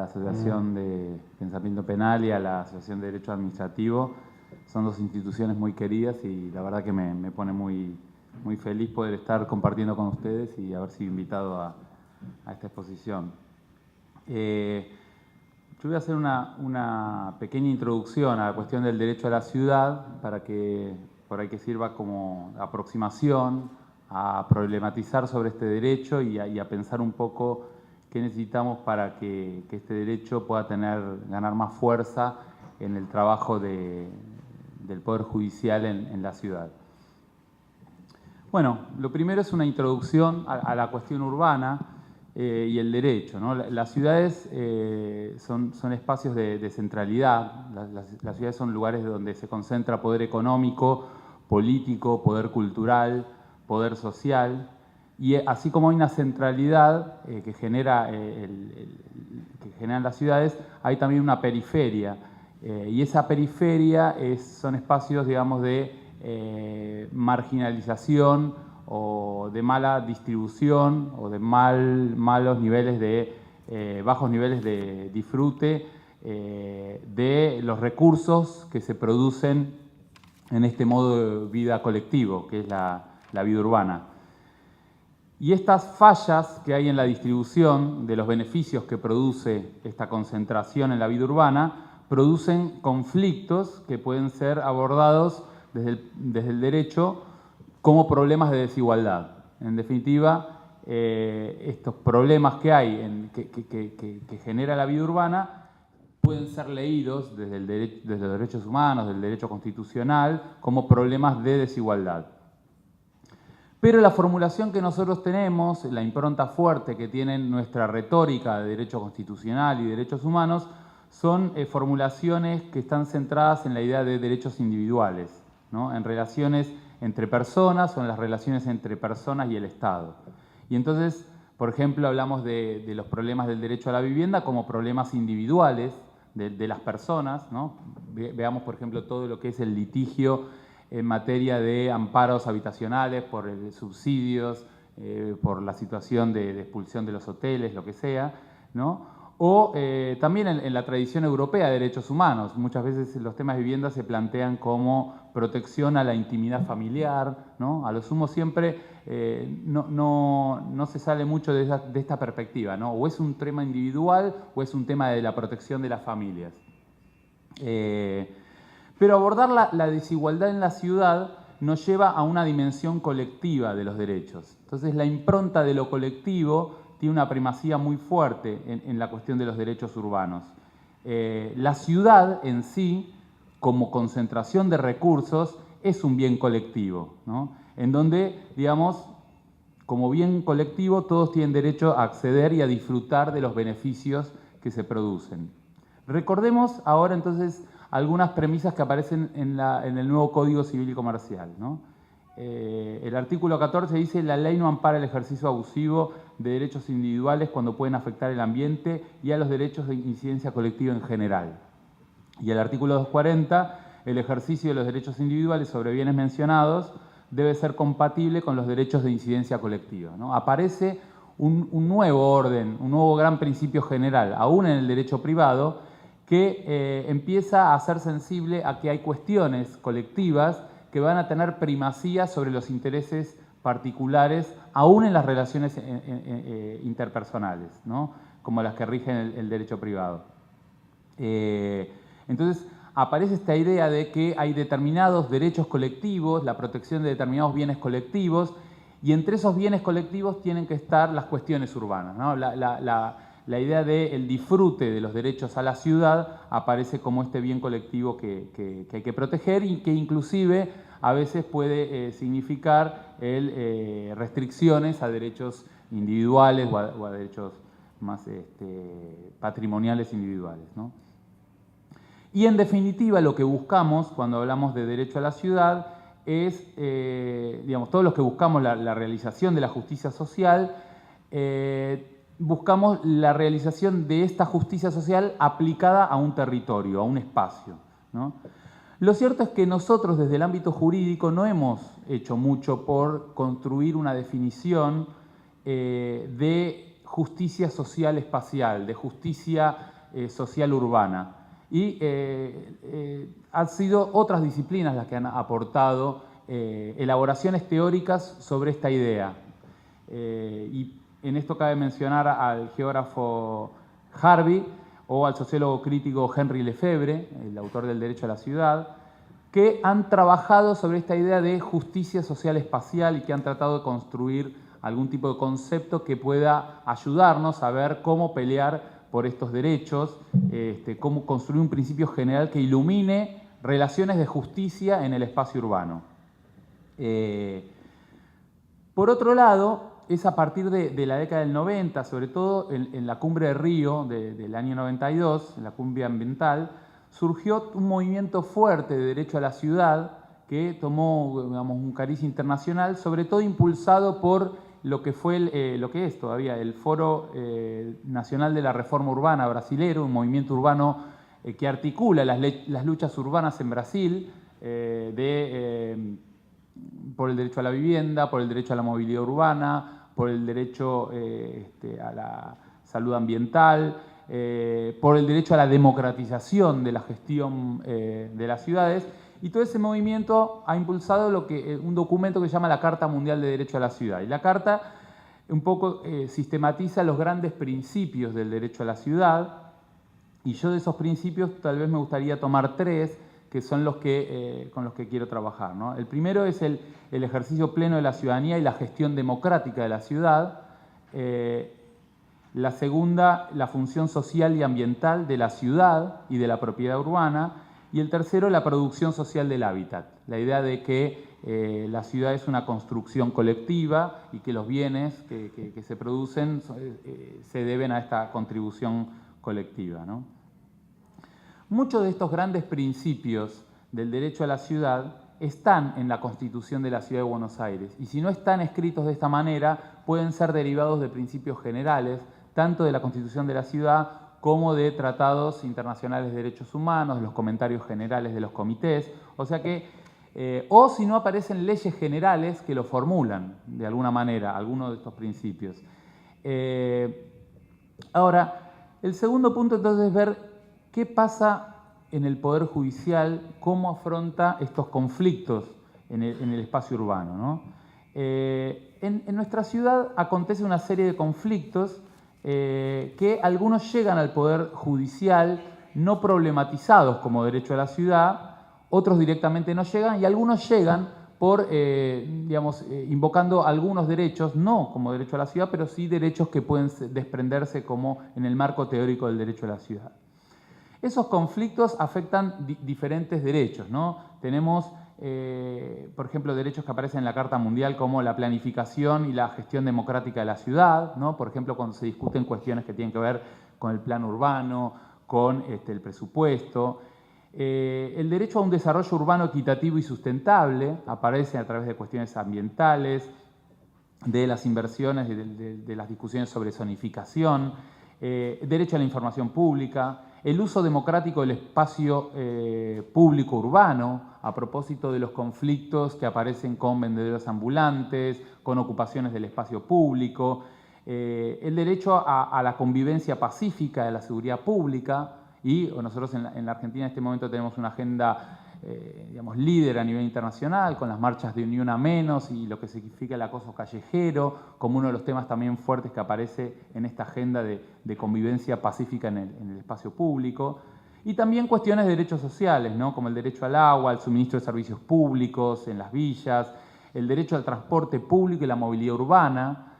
Asociación de Pensamiento Penal y a la Asociación de Derecho Administrativo. Son dos instituciones muy queridas y la verdad que me pone muy feliz poder estar compartiendo con ustedes y haber sido invitado a esta exposición. Yo voy a hacer una pequeña introducción a la cuestión del derecho a la ciudad para que por ahí que sirva como aproximación a problematizar sobre este derecho y a pensar un poco qué necesitamos para que este derecho pueda ganar más fuerza en el trabajo del Poder Judicial en la ciudad. Bueno, lo primero es una introducción a la cuestión urbana y el derecho, ¿no? Las ciudades son espacios de centralidad. Las ciudades son lugares donde se concentra poder económico, político, poder cultural, poder social. Y así como hay una centralidad que generan las ciudades, hay también una periferia. Y esa periferia son espacios, digamos, de marginalización o de mala distribución o de bajos niveles de disfrute de los recursos que se producen en este modo de vida colectivo, que es la vida urbana. Y estas fallas que hay en la distribución de los beneficios que produce esta concentración en la vida urbana producen conflictos que pueden ser abordados desde el derecho como problemas de desigualdad. En definitiva, estos problemas que hay, que genera la vida urbana, pueden ser leídos desde los derechos humanos, del derecho constitucional, como problemas de desigualdad. Pero la formulación que nosotros tenemos, la impronta fuerte que tiene nuestra retórica de derecho constitucional y derechos humanos, son formulaciones que están centradas en la idea de derechos individuales, ¿no? En relaciones entre personas o en las relaciones entre personas y el Estado. Y entonces, por ejemplo, hablamos de los problemas del derecho a la vivienda como problemas individuales de las personas, ¿no? Veamos, por ejemplo, todo lo que es el litigio en materia de amparos habitacionales, por subsidios, por la situación de expulsión de los hoteles, lo que sea, ¿no? O también en la tradición europea de derechos humanos. Muchas veces los temas de vivienda se plantean como protección a la intimidad familiar, ¿no? A lo sumo siempre no se sale mucho de esta perspectiva, ¿no? O es un tema individual o es un tema de la protección de las familias. Pero abordar la desigualdad en la ciudad nos lleva a una dimensión colectiva de los derechos. Entonces la impronta de lo colectivo tiene una primacía muy fuerte en la cuestión de los derechos urbanos. La ciudad en sí, como concentración de recursos, es un bien colectivo, ¿no? En donde, digamos, como bien colectivo, todos tienen derecho a acceder y a disfrutar de los beneficios que se producen. Recordemos ahora entonces algunas premisas que aparecen en el nuevo Código Civil y Comercial, ¿no? El artículo 14 dice: la ley no ampara el ejercicio abusivo de derechos individuales cuando pueden afectar el ambiente y a los derechos de incidencia colectiva en general. Y el artículo 240, el ejercicio de los derechos individuales sobre bienes mencionados debe ser compatible con los derechos de incidencia colectiva, ¿no? Aparece un nuevo orden, un nuevo gran principio general, aún en el derecho privado, que empieza a ser sensible a que hay cuestiones colectivas que van a tener primacía sobre los intereses particulares, aún en las relaciones interpersonales, ¿no? Como las que rigen el derecho privado. Entonces, aparece esta idea de que hay determinados derechos colectivos, la protección de determinados bienes colectivos, y entre esos bienes colectivos tienen que estar las cuestiones urbanas, ¿no? La idea del disfrute de los derechos a la ciudad aparece como este bien colectivo que hay que proteger y que inclusive a veces puede significar restricciones a derechos individuales o a derechos más patrimoniales individuales, ¿no? Y en definitiva lo que buscamos cuando hablamos de derecho a la ciudad es, digamos, todos los que buscamos la realización de la justicia social, buscamos la realización de esta justicia social aplicada a un territorio, a un espacio, ¿no? Lo cierto es que nosotros desde el ámbito jurídico no hemos hecho mucho por construir una definición de justicia social espacial, de justicia social urbana. Y han sido otras disciplinas las que han aportado elaboraciones teóricas sobre esta idea. Y en esto cabe mencionar al geógrafo Harvey o al sociólogo crítico Henri Lefebvre, el autor del Derecho a la Ciudad, que han trabajado sobre esta idea de justicia social espacial y que han tratado de construir algún tipo de concepto que pueda ayudarnos a ver cómo pelear por estos derechos, cómo construir un principio general que ilumine relaciones de justicia en el espacio urbano. Por otro lado, es a partir de la década del 90, sobre todo en la cumbre de Río del año 92, en la cumbre ambiental, surgió un movimiento fuerte de derecho a la ciudad que tomó, digamos, un cariz internacional, sobre todo impulsado por lo que fue lo que es todavía el Foro Nacional de la Reforma Urbana brasilero, un movimiento urbano que articula las luchas urbanas en Brasil por el derecho a la vivienda, por el derecho a la movilidad urbana, por el derecho a la salud ambiental, por el derecho a la democratización de la gestión de las ciudades. Y todo ese movimiento ha impulsado un documento que se llama la Carta Mundial de Derecho a la Ciudad. Y la Carta un poco sistematiza los grandes principios del derecho a la ciudad. Y yo de esos principios tal vez me gustaría tomar tres, que son los con los que quiero trabajar, ¿no? El primero es el ejercicio pleno de la ciudadanía y la gestión democrática de la ciudad. La segunda, la función social y ambiental de la ciudad y de la propiedad urbana. Y el tercero, la producción social del hábitat. La idea de que la ciudad es una construcción colectiva y que los bienes que se producen se deben a esta contribución colectiva, ¿no? Muchos de estos grandes principios del derecho a la ciudad están en la Constitución de la Ciudad de Buenos Aires. Y si no están escritos de esta manera, pueden ser derivados de principios generales, tanto de la Constitución de la Ciudad como de tratados internacionales de derechos humanos, de los comentarios generales de los comités. O sea que, o si no aparecen leyes generales que lo formulan de alguna manera, algunos de estos principios. Ahora, el segundo punto entonces es ver qué pasa en el Poder Judicial, cómo afronta estos conflictos en el espacio urbano, ¿no? En nuestra ciudad acontece una serie de conflictos que algunos llegan al Poder Judicial no problematizados como derecho a la ciudad, otros directamente no llegan y algunos llegan por, invocando algunos derechos, no como derecho a la ciudad, pero sí derechos que pueden desprenderse como en el marco teórico del derecho a la ciudad. Esos conflictos afectan diferentes derechos, ¿no? Tenemos, por ejemplo, derechos que aparecen en la Carta Mundial como la planificación y la gestión democrática de la ciudad, ¿no? Por ejemplo, cuando se discuten cuestiones que tienen que ver con el plan urbano, con el presupuesto. El derecho a un desarrollo urbano equitativo y sustentable aparece a través de cuestiones ambientales, de las inversiones, de las discusiones sobre zonificación, derecho a la información pública, el uso democrático del espacio público urbano, a propósito de los conflictos que aparecen con vendedores ambulantes, con ocupaciones del espacio público, el derecho a la convivencia pacífica de la seguridad pública, y nosotros en la Argentina en este momento tenemos una agenda líder a nivel internacional, con las marchas de Ni Una Menos y lo que significa el acoso callejero, como uno de los temas también fuertes que aparece en esta agenda de convivencia pacífica en el espacio público. Y también cuestiones de derechos sociales, ¿no? Como el derecho al agua, al suministro de servicios públicos en las villas, el derecho al transporte público y la movilidad urbana.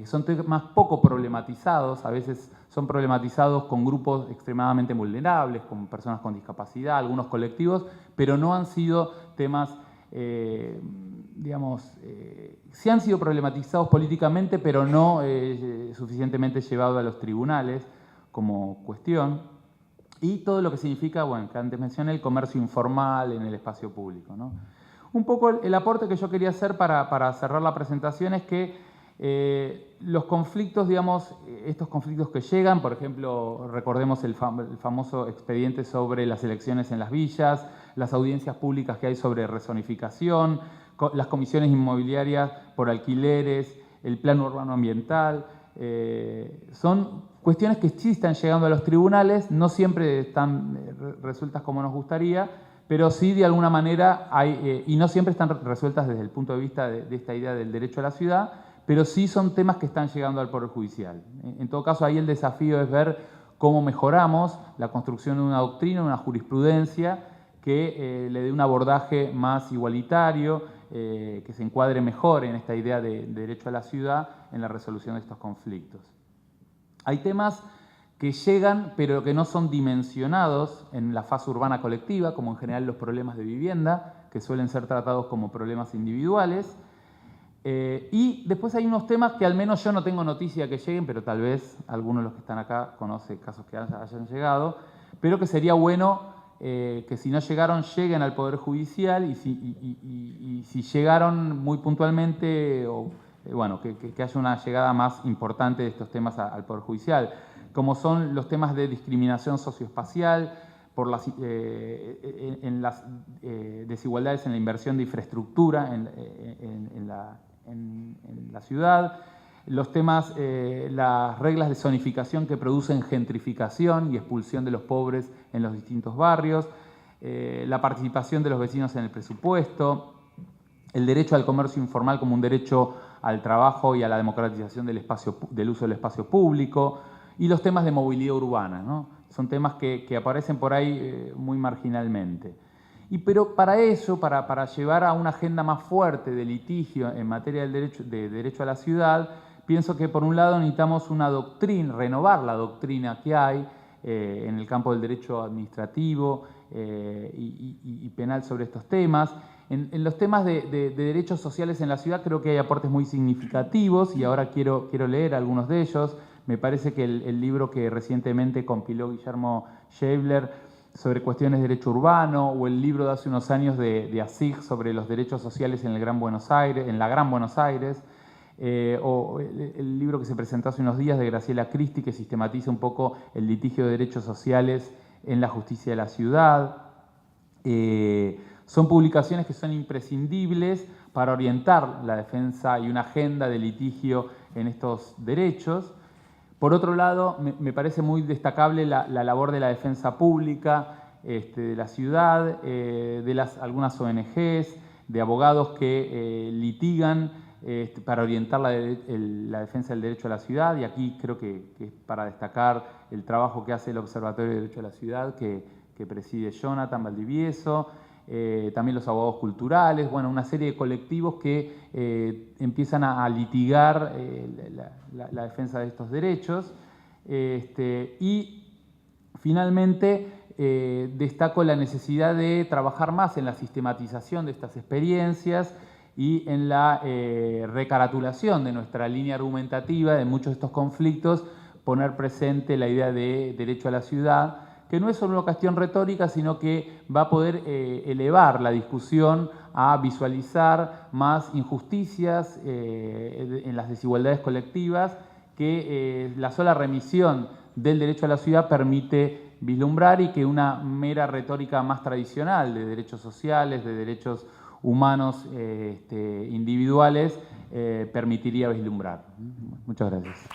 Son temas poco problematizados, a veces son problematizados con grupos extremadamente vulnerables, con personas con discapacidad, algunos colectivos, pero no han sido temas, sí han sido problematizados políticamente, pero no suficientemente llevados a los tribunales como cuestión. Y todo lo que significa, bueno, que antes mencioné, el comercio informal en el espacio público, ¿no? Un poco el aporte que yo quería hacer para cerrar la presentación es que los conflictos, estos conflictos que llegan, por ejemplo, recordemos el famoso expediente sobre las elecciones en las villas, las audiencias públicas que hay sobre rezonificación, las comisiones inmobiliarias por alquileres, el plan urbano ambiental, son cuestiones que sí están llegando a los tribunales, no siempre están resueltas como nos gustaría, pero sí de alguna manera hay, y no siempre están resueltas desde el punto de vista de esta idea del derecho a la ciudad, pero sí son temas que están llegando al Poder Judicial. En todo caso, ahí el desafío es ver cómo mejoramos la construcción de una doctrina, una jurisprudencia que le dé un abordaje más igualitario, que se encuadre mejor en esta idea de derecho a la ciudad en la resolución de estos conflictos. Hay temas que llegan pero que no son dimensionados en la fase urbana colectiva, como en general los problemas de vivienda, que suelen ser tratados como problemas individuales. Y después hay unos temas que al menos yo no tengo noticia que lleguen, pero tal vez algunos de los que están acá conocen casos que hayan llegado, pero que sería bueno que si no llegaron, lleguen al Poder Judicial y si llegaron muy puntualmente, bueno, que haya una llegada más importante de estos temas al Poder Judicial, como son los temas de discriminación socioespacial, por las desigualdades en la inversión de infraestructura en la ciudad, los temas, las reglas de zonificación que producen gentrificación y expulsión de los pobres en los distintos barrios, la participación de los vecinos en el presupuesto, el derecho al comercio informal como un derecho al trabajo y a la democratización del uso del espacio público, y los temas de movilidad urbana, ¿no? Son temas que aparecen por ahí muy marginalmente. Pero para eso, para llevar a una agenda más fuerte de litigio en materia de derecho a la ciudad, pienso que por un lado necesitamos una doctrina, renovar la doctrina que hay en el campo del derecho administrativo y penal sobre estos temas. En los temas de derechos sociales en la ciudad creo que hay aportes muy significativos y ahora quiero leer algunos de ellos. Me parece que el libro que recientemente compiló Guillermo Scheibler sobre cuestiones de derecho urbano, o el libro de hace unos años de ASIG sobre los derechos sociales en la Gran Buenos Aires, o el libro que se presentó hace unos días de Graciela Cristi, que sistematiza un poco el litigio de derechos sociales en la justicia de la ciudad. Son publicaciones que son imprescindibles para orientar la defensa y una agenda de litigio en estos derechos. Por otro lado, me parece muy destacable la labor de la defensa pública de la ciudad, de algunas ONGs, de abogados que litigan para orientar la defensa del derecho a la ciudad. Y aquí creo que es para destacar el trabajo que hace el Observatorio de Derecho a la Ciudad, que preside Jonathan Valdivieso, también los abogados culturales, bueno, una serie de colectivos que empiezan a litigar la defensa de estos derechos. Y finalmente destaco la necesidad de trabajar más en la sistematización de estas experiencias y en la recaratulación de nuestra línea argumentativa de muchos de estos conflictos, poner presente la idea de derecho a la ciudad, que no es solo una cuestión retórica, sino que va a poder elevar la discusión a visualizar más injusticias en las desigualdades colectivas que la sola remisión del derecho a la ciudad permite vislumbrar, y que una mera retórica más tradicional de derechos sociales, de derechos humanos individuales, permitiría vislumbrar. Muchas gracias.